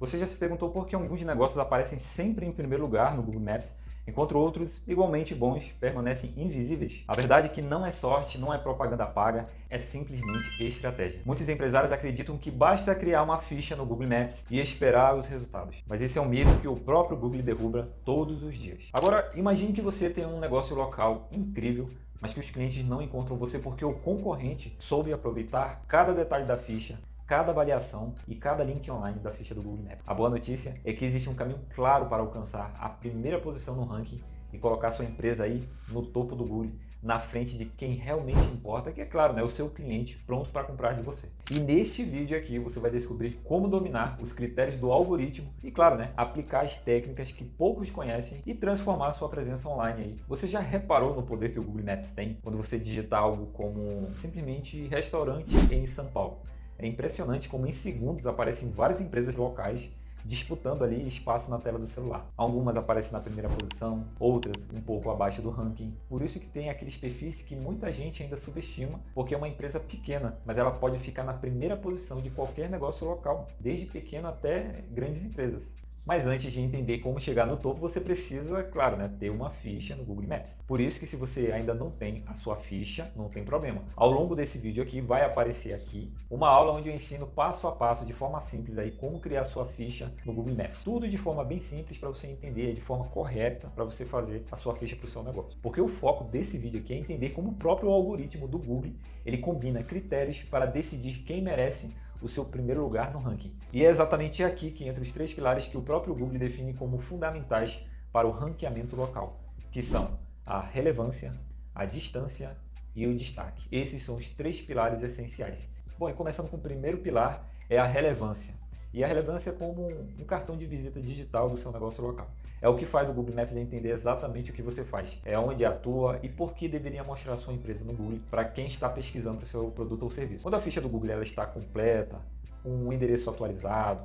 Você já se perguntou por que alguns negócios aparecem sempre em primeiro lugar no Google Maps, enquanto outros, igualmente bons, permanecem invisíveis? A verdade é que não é sorte, não é propaganda paga, é simplesmente estratégia. Muitos empresários acreditam que basta criar uma ficha no Google Maps e esperar os resultados. Mas esse é um mito que o próprio Google derruba todos os dias. Agora, imagine que você tem um negócio local incrível, mas que os clientes não encontram você porque o concorrente soube aproveitar cada detalhe da ficha, cada avaliação e cada link online da ficha do Google Maps. A boa notícia é que existe um caminho claro para alcançar a primeira posição no ranking e colocar sua empresa aí no topo do Google, na frente de quem realmente importa, que é claro, né, o seu cliente pronto para comprar de você. E neste vídeo aqui você vai descobrir como dominar os critérios do algoritmo e, claro, né, aplicar as técnicas que poucos conhecem e transformar a sua presença online aí. Você já reparou no poder que o Google Maps tem quando você digita algo como simplesmente restaurante em São Paulo? É impressionante como em segundos aparecem várias empresas locais disputando ali espaço na tela do celular. Algumas aparecem na primeira posição, outras um pouco abaixo do ranking. Por isso que tem aqueles perfis que muita gente ainda subestima, porque é uma empresa pequena, mas ela pode ficar na primeira posição de qualquer negócio local, desde pequeno até grandes empresas. Mas antes de entender como chegar no topo, você precisa, claro, né, ter uma ficha no Google Maps. Por isso que se você ainda não tem a sua ficha, não tem problema. Ao longo desse vídeo aqui, vai aparecer aqui uma aula onde eu ensino passo a passo, de forma simples, aí, como criar a sua ficha no Google Maps. Tudo de forma bem simples para você entender, de forma correta, para você fazer a sua ficha para o seu negócio. Porque o foco desse vídeo aqui é entender como o próprio algoritmo do Google, ele combina critérios para decidir quem merece o seu primeiro lugar no ranking. E é exatamente aqui que entram os 3 pilares que o próprio Google define como fundamentais para o ranqueamento local, que são a relevância, a distância e o destaque. Esses são os 3 pilares essenciais. Bom, e começando com o primeiro pilar, é a relevância. E a relevância é como um cartão de visita digital do seu negócio local. É o que faz o Google Maps entender exatamente o que você faz, é onde atua e por que deveria mostrar a sua empresa no Google para quem está pesquisando o seu produto ou serviço. Quando a ficha do Google ela está completa, com um endereço atualizado,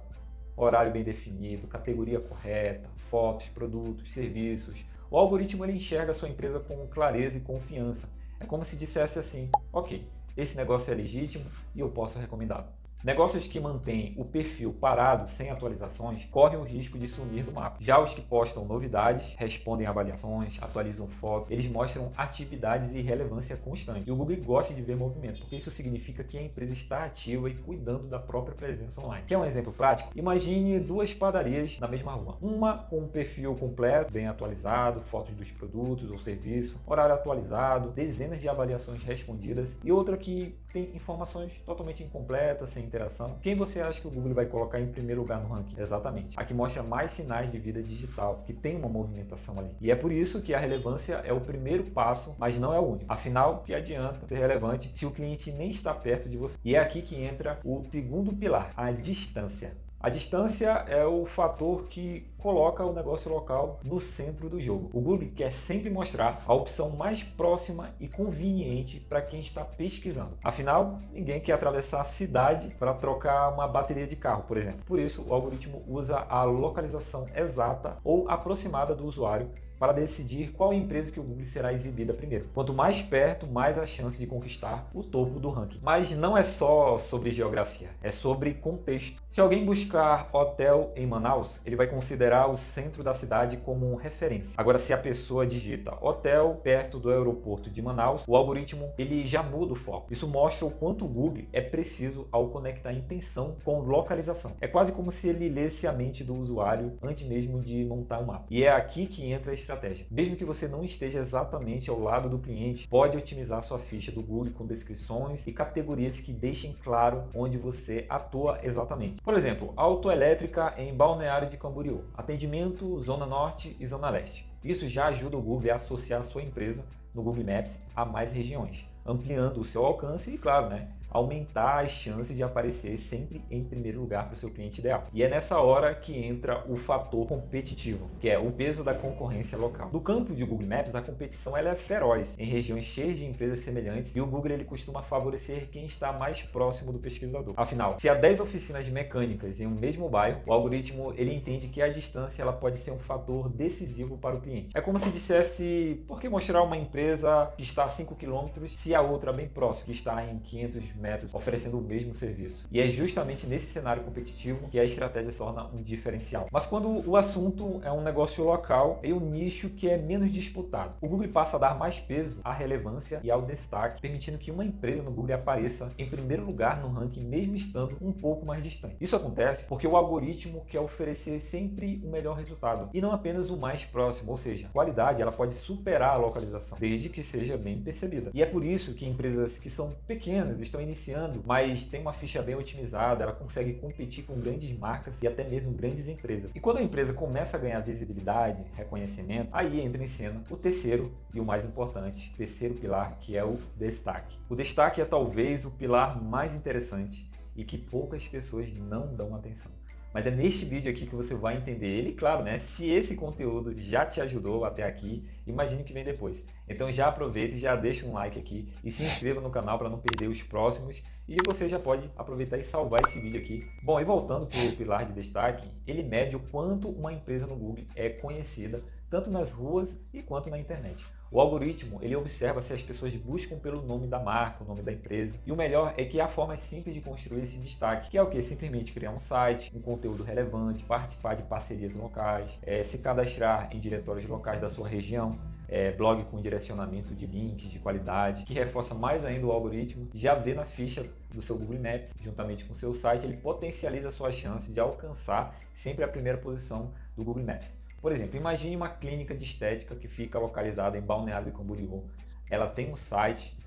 horário bem definido, categoria correta, fotos, produtos, serviços, o algoritmo ele enxerga a sua empresa com clareza e confiança. É como se dissesse assim: ok, esse negócio é legítimo e eu posso recomendá-lo. Negócios que mantêm o perfil parado, sem atualizações, correm o risco de sumir do mapa. Já os que postam novidades, respondem avaliações, atualizam fotos, eles mostram atividades e relevância constante. E o Google gosta de ver movimento, porque isso significa que a empresa está ativa e cuidando da própria presença online. Quer um exemplo prático? Imagine 2 padarias na mesma rua. Uma com um perfil completo, bem atualizado, fotos dos produtos ou serviços, horário atualizado, dezenas de avaliações respondidas, e outra que tem informações totalmente incompletas, sem interação. Quem você acha que o Google vai colocar em primeiro lugar no ranking? Exatamente. A que mostra mais sinais de vida digital, que tem uma movimentação ali. E é por isso que a relevância é o primeiro passo, mas não é o único. Afinal, que adianta ser relevante se o cliente nem está perto de você? E é aqui que entra o segundo pilar, a distância. A distância é o fator que coloca o negócio local no centro do jogo. O Google quer sempre mostrar a opção mais próxima e conveniente para quem está pesquisando. Afinal, ninguém quer atravessar a cidade para trocar uma bateria de carro, por exemplo. Por isso, o algoritmo usa a localização exata ou aproximada do usuário para decidir qual empresa que o Google será exibida primeiro. Quanto mais perto, mais a chance de conquistar o topo do ranking. Mas não é só sobre geografia, é sobre contexto. Se alguém buscar hotel em Manaus, ele vai considerar o centro da cidade como referência. Agora, se a pessoa digita hotel perto do aeroporto de Manaus, o algoritmo ele já muda o foco. Isso mostra o quanto o Google é preciso ao conectar intenção com localização. É quase como se ele lesse a mente do usuário antes mesmo de montar o mapa. E é aqui que entra a estratégia. Mesmo que você não esteja exatamente ao lado do cliente, pode otimizar sua ficha do Google com descrições e categorias que deixem claro onde você atua exatamente. Por exemplo, autoelétrica em Balneário de Camboriú, atendimento Zona Norte e Zona Leste. Isso já ajuda o Google a associar a sua empresa no Google Maps a mais regiões, ampliando o seu alcance e, claro, aumentar as chances de aparecer sempre em primeiro lugar para o seu cliente ideal. E é nessa hora que entra o fator competitivo, que é o peso da concorrência local. No campo de Google Maps, a competição ela é feroz em regiões cheias de empresas semelhantes e o Google ele costuma favorecer quem está mais próximo do pesquisador. Afinal, se há 10 oficinas mecânicas em um mesmo bairro, o algoritmo ele entende que a distância ela pode ser um fator decisivo para o cliente. É como se dissesse, por que mostrar uma empresa que está a 5 km se a outra bem próxima, que está em 500 métodos, oferecendo o mesmo serviço. E é justamente nesse cenário competitivo que a estratégia se torna um diferencial. Mas quando o assunto é um negócio local e um nicho que é menos disputado, o Google passa a dar mais peso à relevância e ao destaque, permitindo que uma empresa no Google apareça em primeiro lugar no ranking, mesmo estando um pouco mais distante. Isso acontece porque o algoritmo quer oferecer sempre o melhor resultado e não apenas o mais próximo, ou seja, a qualidade ela pode superar a localização, desde que seja bem percebida. E é por isso que empresas que são pequenas, estão iniciando, mas têm uma ficha bem otimizada, ela consegue competir com grandes marcas e até mesmo grandes empresas. E quando a empresa começa a ganhar visibilidade, reconhecimento, aí entra em cena o terceiro e o mais importante, terceiro pilar, que é o destaque. O destaque é talvez o pilar mais interessante e que poucas pessoas não dão atenção. Mas é neste vídeo aqui que você vai entender ele, claro, né? Se esse conteúdo já te ajudou até aqui, imagine o que vem depois. Então já aproveita e já deixa um like aqui e se inscreva no canal para não perder os próximos. E você já pode aproveitar e salvar esse vídeo aqui. Bom, e voltando para o pilar de destaque, ele mede o quanto uma empresa no Google é conhecida, tanto nas ruas e quanto na internet. O algoritmo, ele observa se as pessoas buscam pelo nome da marca, o nome da empresa. E o melhor é que há formas simples de construir esse destaque, que é o que? Simplesmente criar um site, um conteúdo relevante, participar de parcerias locais, se cadastrar em diretórios locais da sua região, blog com direcionamento de links de qualidade, que reforça mais ainda o algoritmo. Já vê na ficha do seu Google Maps, juntamente com o seu site, ele potencializa a sua chance de alcançar sempre a primeira posição do Google Maps. Por exemplo, imagine uma clínica de estética que fica localizada em Balneário Camboriú. Ela tem um site,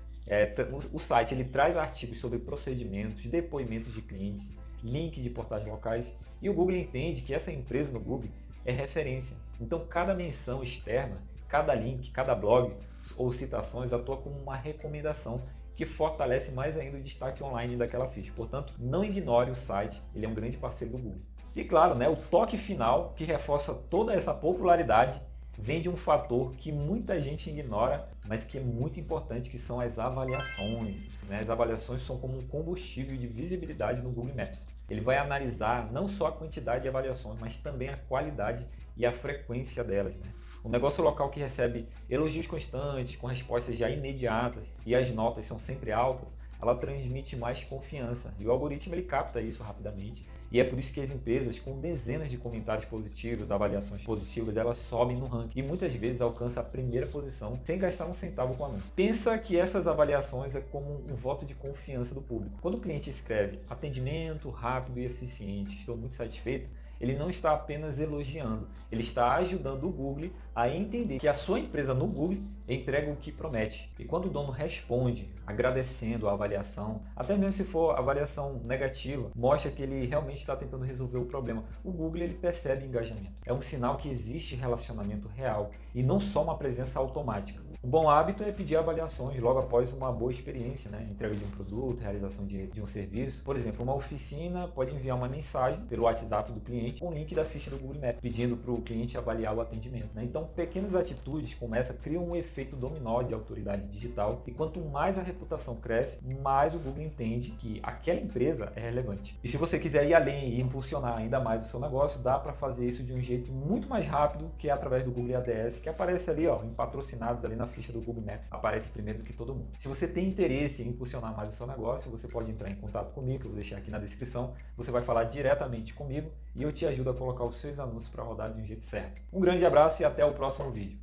o site ele traz artigos sobre procedimentos, depoimentos de clientes, link de portais locais, e o Google entende que essa empresa no Google é referência. Então cada menção externa, cada link, cada blog ou citações atua como uma recomendação que fortalece mais ainda o destaque online daquela ficha. Portanto, não ignore o site, ele é um grande parceiro do Google. E claro, né, o toque final que reforça toda essa popularidade vem de um fator que muita gente ignora, mas que é muito importante, que são as avaliações. Né? As avaliações são como um combustível de visibilidade no Google Maps. Ele vai analisar não só a quantidade de avaliações, mas também a qualidade e a frequência delas. Né? Um negócio local que recebe elogios constantes, com respostas já imediatas e as notas são sempre altas, ela transmite mais confiança e o algoritmo ele capta isso rapidamente. E é por isso que as empresas com dezenas de comentários positivos, avaliações positivas, elas sobem no ranking e muitas vezes alcançam a primeira posição sem gastar um centavo com anúncio. Pensa que essas avaliações é como um voto de confiança do público. Quando o cliente escreve atendimento rápido e eficiente, estou muito satisfeito, ele não está apenas elogiando, ele está ajudando o Google a entender que a sua empresa no Google entrega o que promete. E quando o dono responde agradecendo a avaliação, até mesmo se for avaliação negativa, mostra que ele realmente está tentando resolver o problema. O Google ele percebe engajamento. É um sinal que existe relacionamento real e não só uma presença automática. Um bom hábito é pedir avaliações logo após uma boa experiência, né? Entrega de um produto, realização de um serviço. Por exemplo, uma oficina pode enviar uma mensagem pelo WhatsApp do cliente com o link da ficha do Google Maps, pedindo para o cliente avaliar o atendimento. Né? Então, pequenas atitudes como essa criam um efeito dominó de autoridade digital e quanto mais a reputação cresce, mais o Google entende que aquela empresa é relevante. E se você quiser ir além e impulsionar ainda mais o seu negócio, dá para fazer isso de um jeito muito mais rápido, que é através do Google Ads, que aparece ali em patrocinados ali na ficha do Google Maps, aparece primeiro do que todo mundo. Se você tem interesse em impulsionar mais o seu negócio, você pode entrar em contato comigo, que eu vou deixar aqui na descrição, você vai falar diretamente comigo e eu te ajudo a colocar os seus anúncios para rodar de um jeito certo. Um grande abraço e até o próximo vídeo.